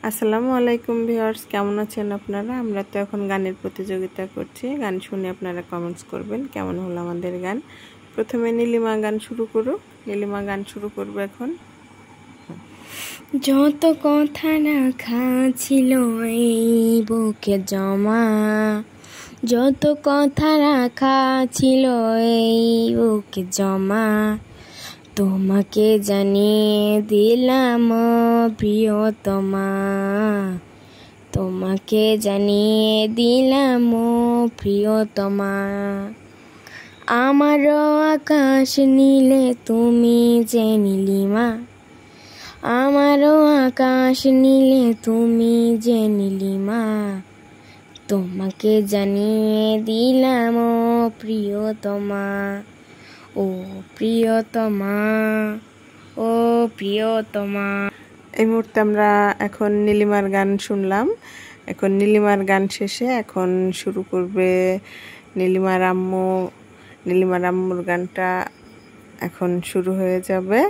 আসসালামু আলাইকুম ভিউয়ার্স, কেমন আছেন আপনারা? আমরা তো এখন গানের প্রতিযোগিতা করছি। গান শুনে আপনারা কমেন্টস করবেন কেমন হলো আমাদের গান। প্রথমে নীলিমা গান শুরু করুক। নীলিমা গান শুরু করবে এখন। যত কথা রাখা ছিল এই বুকে জমা, যত কথা রাখা ছিল এই বুকে জমা, তোমাকে জানিয়ে দিলাম প্রিয়তমা, তোমাকে জানিয়ে দিলাম প্রিয়তমা। আমার আকাশ নীলে তুমি যে নীলিমা, আমারও আকাশ নীলে তুমি যে নীলিমা, তোমাকে জানিয়ে দিলাম প্রিয়তমা, ও প্রিয়তমা, ও প্রিয়তমা। এই মুহূর্তে আমরা এখন নীলিমার গান শুনলাম। এখন নীলিমার গান শেষে এখন শুরু করবে নীলিমার আম্মু। নীলিমার আম্মুর গানটা এখন শুরু হয়ে যাবে।